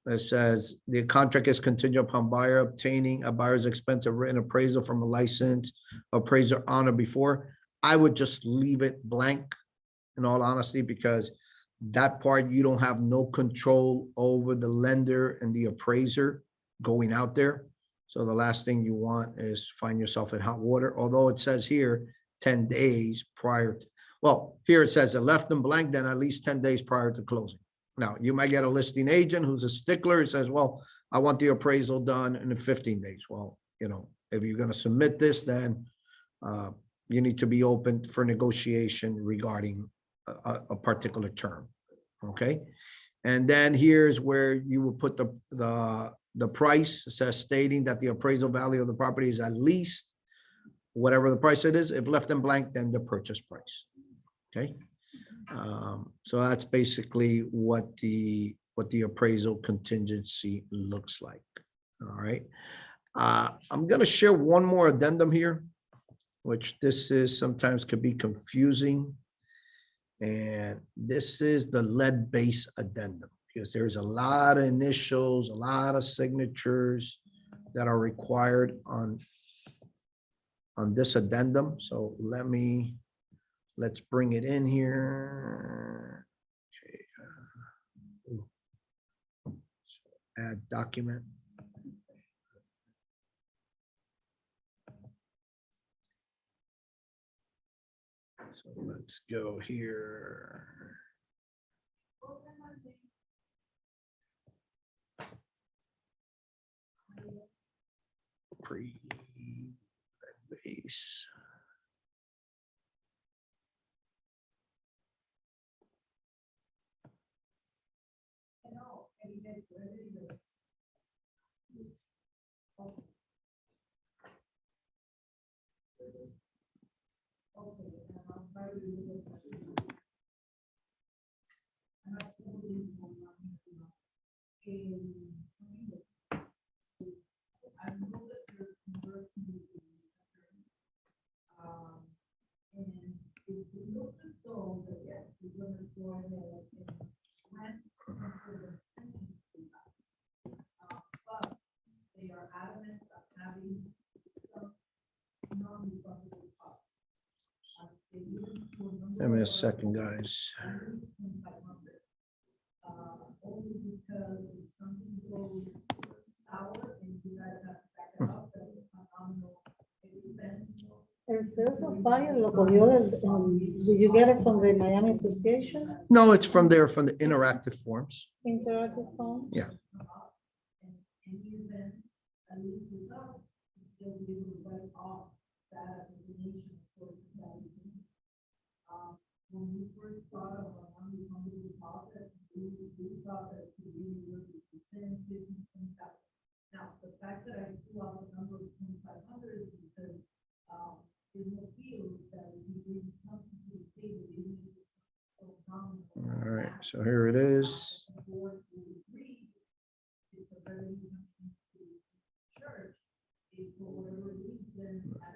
It says the contract is contingent upon buyer obtaining a buyer's expense of written appraisal from a licensed appraiser on or before. I would just leave it blank, in all honesty, because that part, you don't have no control over the lender and the appraiser going out there. So the last thing you want is find yourself in hot water, although it says here 10 days prior. Well, here it says it left them blank, then at least 10 days prior to closing. Now, you might get a listing agent who's a stickler. He says, well, I want the appraisal done in 15 days. Well, if you're going to submit this, then you need to be open for negotiation regarding a particular term. Okay. And then here's where you will put the price. It says stating that the appraisal value of the property is at least whatever the price it is. If left in blank, then the purchase price. Okay. So that's basically what the appraisal contingency looks like. All right. I'm going to share one more addendum here, which this is sometimes could be confusing. And this is the lead base addendum, because there's a lot of initials, a lot of signatures that are required on this addendum. So let's bring it in here. Okay. So add document. So let's go here. Base. And it looks as though that yes, we're going to go ahead and grant some sort of extension to that. But they are adamant of having some a second, guys. El Celso Fire lo cogió did you get it from the Miami Association, No, it's from there, from the interactive forms. Interactive Phone? Yeah. All right, so here it is.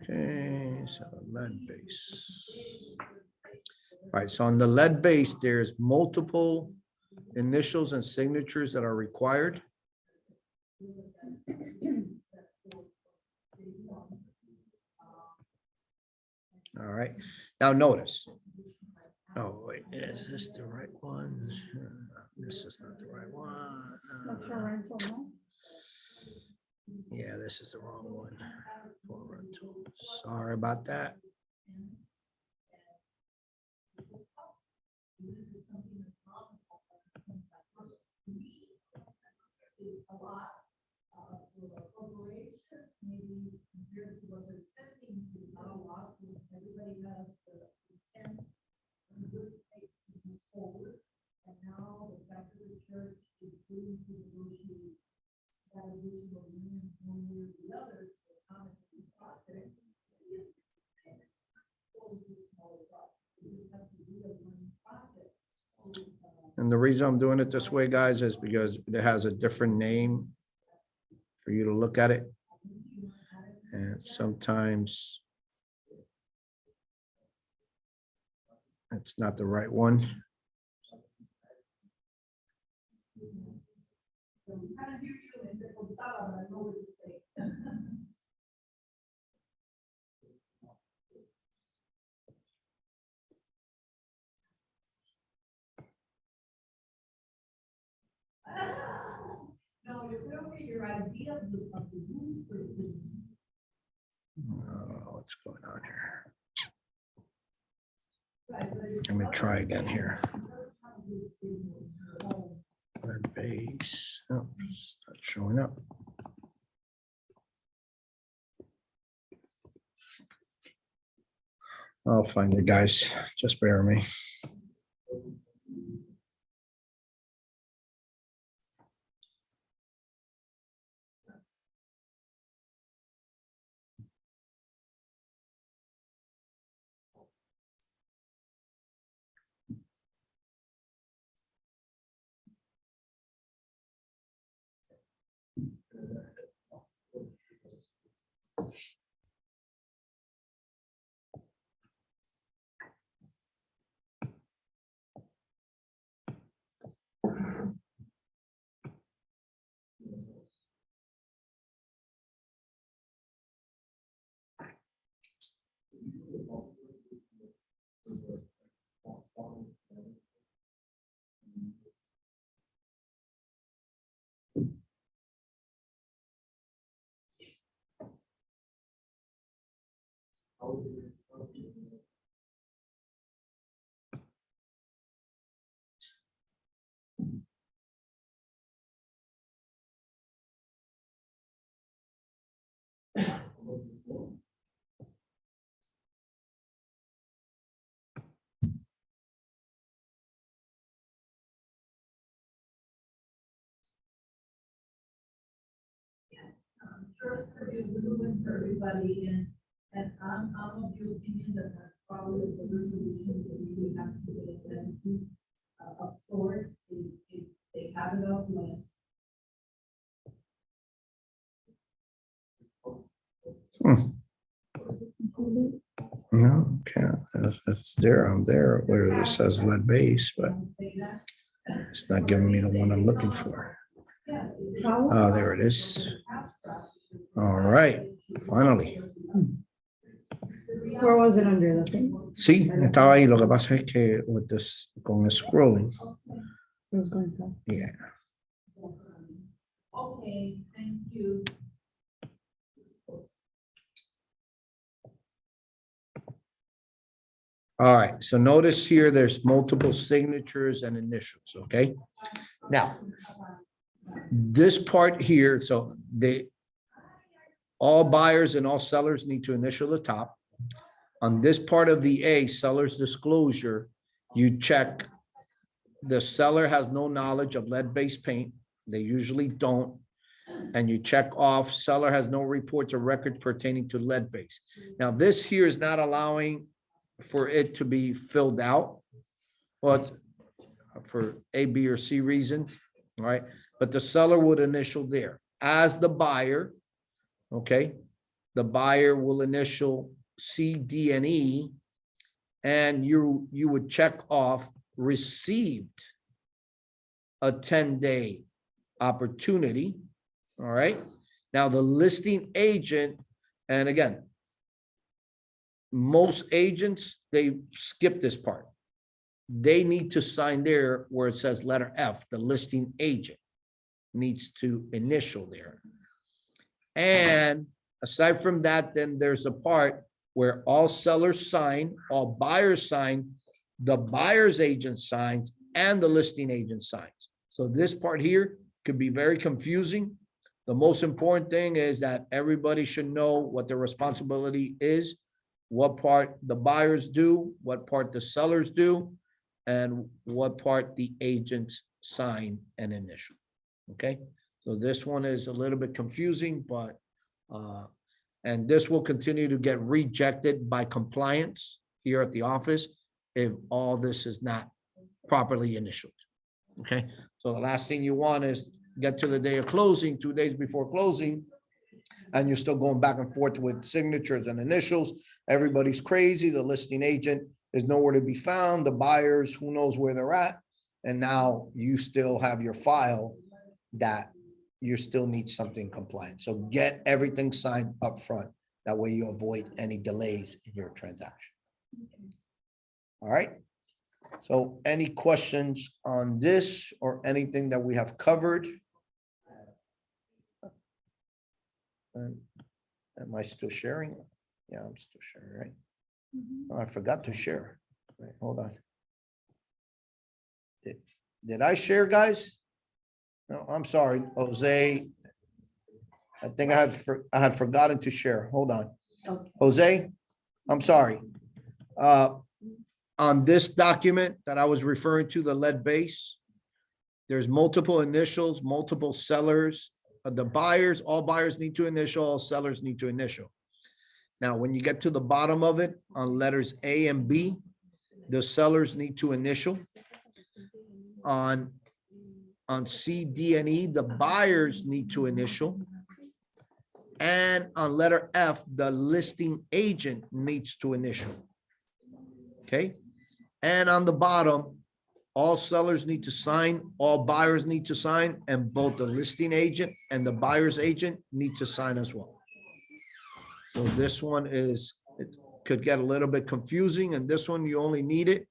Okay, so lead base. All right, so on the lead base, there's multiple initials and signatures that are required. All right, now notice. Oh, wait, is this the right one? This is not the right one. That's your rental, no? Yeah, this is the wrong one. For rental. Sorry about that. And the reason I'm doing it this way, guys, is because it has a different name for you to look at it. And sometimes it's not the right one. What's going on here? Let me try again here. Lead base, oh, it's not showing up. I'll find it, guys. Just bear with me. Sure, it's gonna be a little bit for everybody, and I'm of the opinion that that's probably the resolution that we would have to get them to, of sorts, if they have it up, like. No, can't. If it's there, I'm there, where it says lead base, but it's not giving me the one I'm looking for. Oh, there it is. All right, finally. Where was it under the thing? Sí, estaba ahí. Lo que pasa es que with this, con el scrolling, It was going fast. yeah. Okay, thank you. All right, so notice here, there's multiple signatures and initials, okay? Now, this part here, so all buyers and all sellers need to initial the top. On this part of the A, seller's disclosure, you check the seller has no knowledge of lead-based paint. They usually don't. And you check off, seller has no reports or records pertaining to lead-based. Now, this here is not allowing for it to be filled out, but for A, B, or C reasons, all right? But the seller would initial there. As the buyer, okay, the buyer will initial C, D, and E, and you would check off received a 10-day opportunity, all right? Now, the listing agent, and again, most agents, they skip this part. They need to sign there where it says letter F, the listing agent needs to initial there. And aside from that, then there's a part where all sellers sign, all buyers sign, the buyer's agent signs, and the listing agent signs. So this part here could be very confusing. The most important thing is that everybody should know what their responsibility is, what part the buyers do, what part the sellers do, and what part the agents sign and initial. Okay, so this one is a little bit confusing, but and this will continue to get rejected by compliance here at the office if all this is not properly initialed. Okay, so the last thing you want is get to the day of closing, 2 days before closing, and you're still going back and forth with signatures and initials. Everybody's crazy. The listing agent is nowhere to be found. The buyers, who knows where they're at. And now you still have your file that you still need something compliant. So get everything signed up front. That way you avoid any delays in your transaction. All right. So any questions on this or anything that we have covered? And am I still sharing? Yeah, I'm still sharing, right? Oh, I forgot to share. Wait, hold on. Did I share, guys? No, I'm sorry, Jose. I think I had forgotten to share. Hold on. Okay. Jose, I'm sorry. On this document that I was referring to, the lead base, there's multiple initials, multiple sellers. The buyers, all buyers need to initial, all sellers need to initial. Now, when you get to the bottom of it, on letters A and B, the sellers need to initial. On C, D, and E, the buyers need to initial. And on letter F, the listing agent needs to initial. Okay? And on the bottom, all sellers need to sign, all buyers need to sign, and both the listing agent and the buyer's agent need to sign as well. So this one is, it could get a little bit confusing, and this one you only need it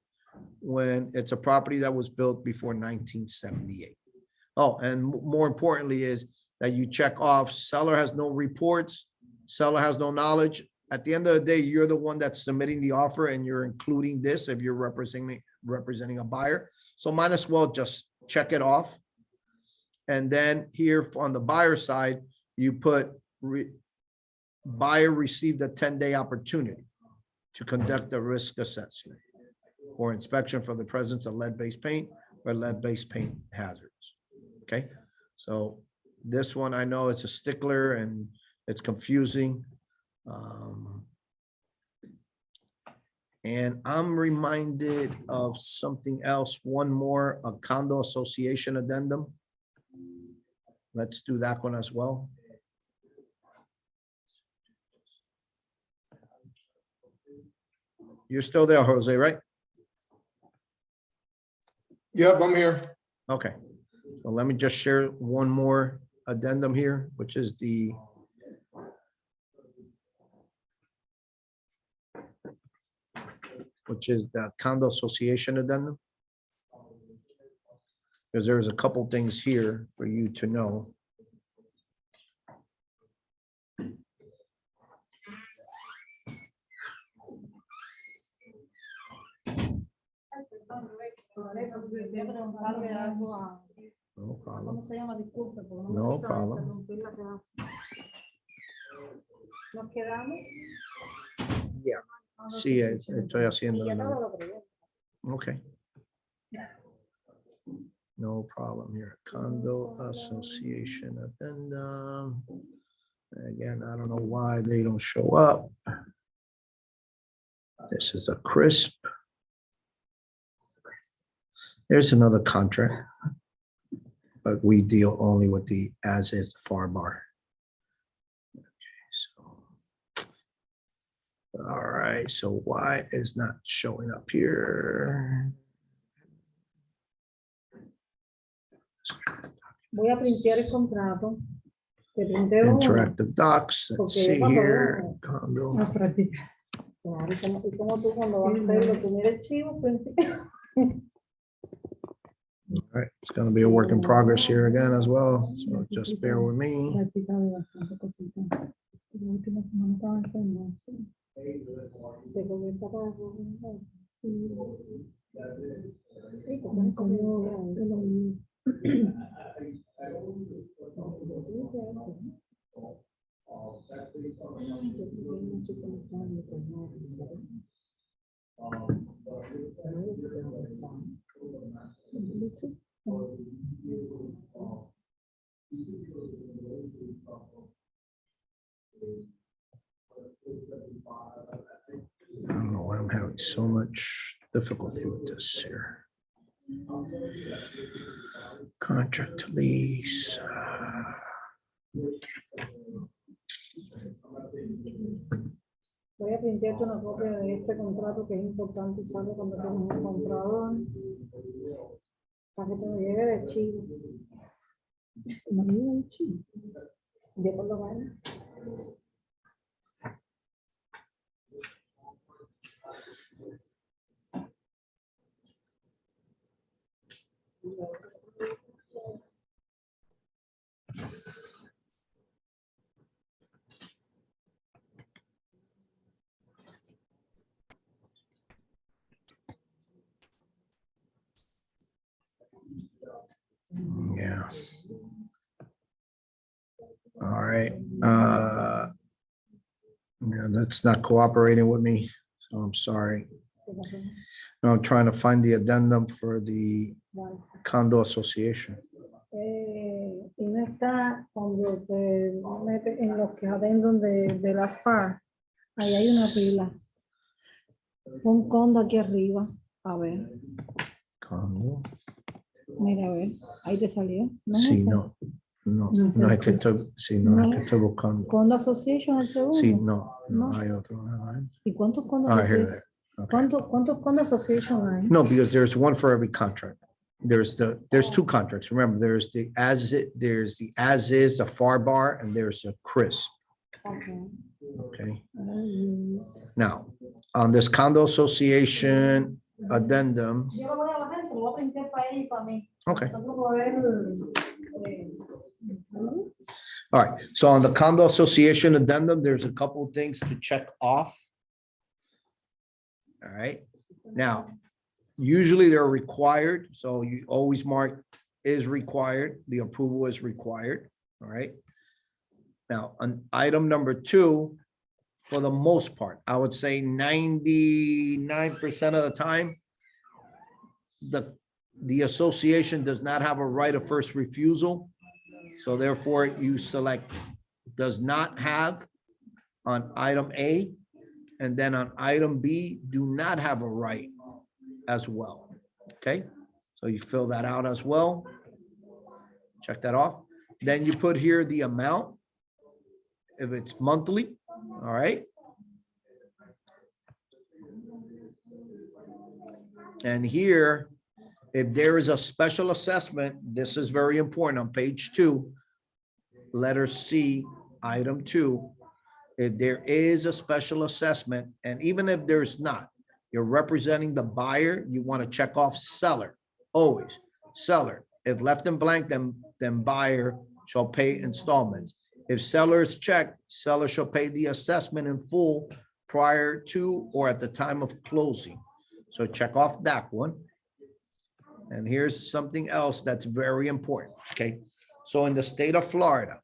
when it's a property that was built before 1978. Oh, and more importantly is that you check off seller has no reports, seller has no knowledge. At the end of the day, you're the one that's submitting the offer and you're including this if you're representing a buyer. So might as well just check it off. And then here on the buyer side, you put buyer received a 10-day opportunity to conduct a risk assessment or inspection for the presence of lead-based paint or lead-based paint hazards. Okay, so this one I know it's a stickler and it's confusing. And I'm reminded of something else, one more, a condo association addendum. Let's do that one as well. You're still there, Jose, right? Yep, I'm here. Okay, so let me just share one more addendum here, which is the which is the condo association addendum. Because there's a couple things here for you to know. Quería preguntarle algo a, No problem. ¿cómo se llama? Disculpe, porque no me No gusta problem. interrumpir la clase. Nos quedamos. Yeah. Sí, estoy haciendo. Y ya una- todo lo creo. Okay. No problem here. Condo Association addendum. Again, I don't know why they don't show up. This is a crisp. There's another contract. But we deal only with the as is FAR bar. Okay, so. All right, so why is not showing up here? Voy a printear el contrato. Te printeo uno. Interactive docs, let's Porque see cuando here, veo- condo. A practicar. Claro, y como tú cuando vas a hacerlo, tú mira el chivo, printea. All right, it's gonna be a work in progress here again as well, so just bear with me. Practicado bastante cosita. La última semana estaba enferma. Sí. Te comenta para recomendar. Sí. Sí, Me comió el oído. I don't know why I'm having so much difficulty with this here. Contract to lease. Voy a printearte una copia de este contrato que es importante y sale cuando tienes un comprador. Para que te lo lleve de chivo. No me iba a decir. Yo por lo menos. Yeah. All right. Yeah, that's not cooperating with me, so I'm sorry. ¿Qué pasó? No, I'm trying to find the addendum for the Vale. condo association. Y no está cuando te metes en los que adendan de las FAR. Ahí hay una pila. Un condo aquí arriba. A ver, Condo. mira, a ver. Ahí te salió. ¿No es Sí, ese? no, no, No es no el hay que, sí, no hay No. que tocar condo. Condo Association el segundo. Sí, no, no No. hay otro. All right. ¿Y cuántos condo Ah, here, association? there. Okay. ¿Cuántos condo association hay? No, because there's one for every contract. There's two contracts. Remember, there's the as is, the FAR bar, and there's a crisp. Okay. Okay. Ay, Now, on this condo association addendum, yo lo voy a bajar, se lo voy a printar para él y para mí. okay. Nosotros poder, All right, so on the condo association addendum, there's a couple of things to check off. All right, now, usually they're required, so you always mark is required, the approval is required, all right? Now, on item number 2, for the most part, I would say 99% of the time, the association does not have a right of first refusal. So therefore, you select does not have on item A, and then on item B, do not have a right as well. Okay, so you fill that out as well. Check that off. Then you put here the amount, if it's monthly, all right. And here, if there is a special assessment, this is very important on page 2, letter C, item 2. If there is a special assessment, and even if there's not, You're representing the buyer, you want to check off seller, always, seller. If left in blank, then buyer shall pay installments. If seller is checked, seller shall pay the assessment in full prior to or at the time of closing. So check off that one. And here's something else that's very important, okay? So in the state of Florida,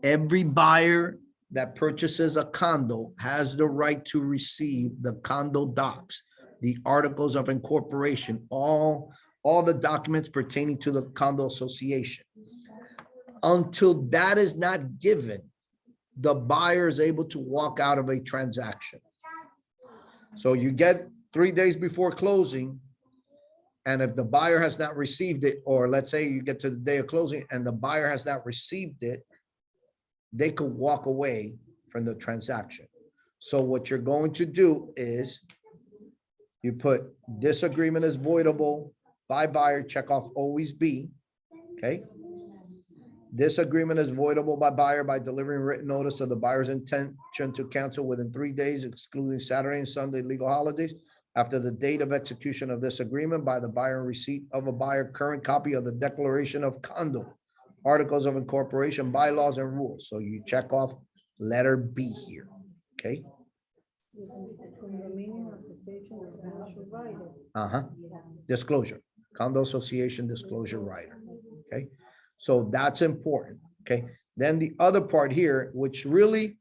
every buyer that purchases a condo has the right to receive the condo docs, the articles of incorporation, all the documents pertaining to the condo association. Until that is not given, the buyer is able to walk out of a transaction. So you get 3 days before closing, and if the buyer has not received it, or let's say you get to the day of closing and the buyer has not received it, they could walk away from the transaction. So what you're going to do is you put this agreement is voidable by buyer, check off always be, okay? This agreement is voidable by buyer by delivering written notice of the buyer's intention to cancel within 3 days, excluding Saturday and Sunday legal holidays, after the date of execution of this agreement by the buyer and receipt of a buyer current copy of the declaration of condo, articles of incorporation, bylaws and rules. So you check off letter B here, okay? Disclosure, condo association disclosure rider, okay? So that's important, okay? Then the other part here, which really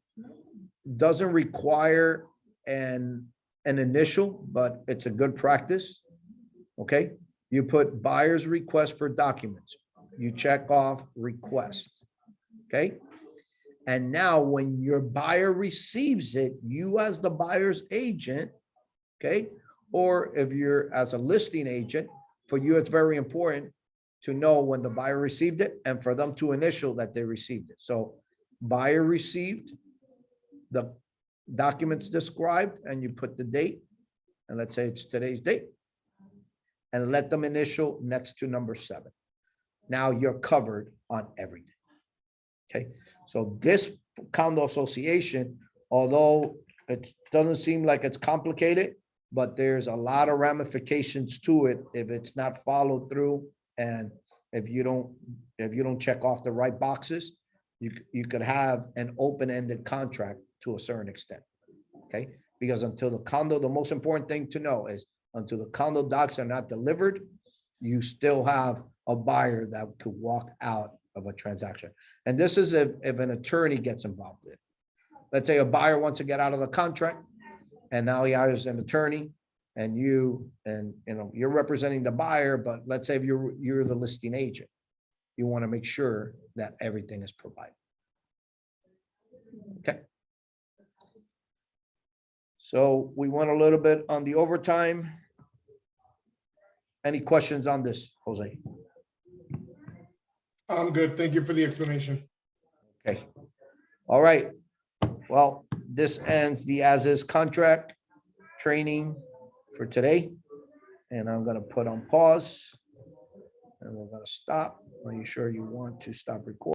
doesn't require an initial, but it's a good practice, okay? You put buyer's request for documents. You check off request, okay? And now when your buyer receives it, you as the buyer's agent, okay? Or if you're as a listing agent, for you, it's very important to know when the buyer received it and for them to initial that they received it. So buyer received the documents described and you put the date, and let's say it's today's date, and let them initial next to number 7. Now you're covered on everything. Okay, so this condo association, although it doesn't seem like it's complicated, but there's a lot of ramifications to it if it's not followed through, and if you don't check off the right boxes, you could have an open-ended contract to a certain extent. Okay, because until the condo, the most important thing to know is until the condo docs are not delivered, you still have a buyer that could walk out of a transaction. And this is if an attorney gets involved in it. Let's say a buyer wants to get out of the contract and now he hires an attorney and you're representing the buyer, but let's say if you're the listing agent, you want to make sure that everything is provided. Okay. So we went a little bit on the overtime. Any questions on this, Jose? I'm good. Thank you for the explanation. Okay. All right. Well, this ends the as-is contract training for today. And I'm going to put on pause and we're going to stop. Are you sure you want to stop recording?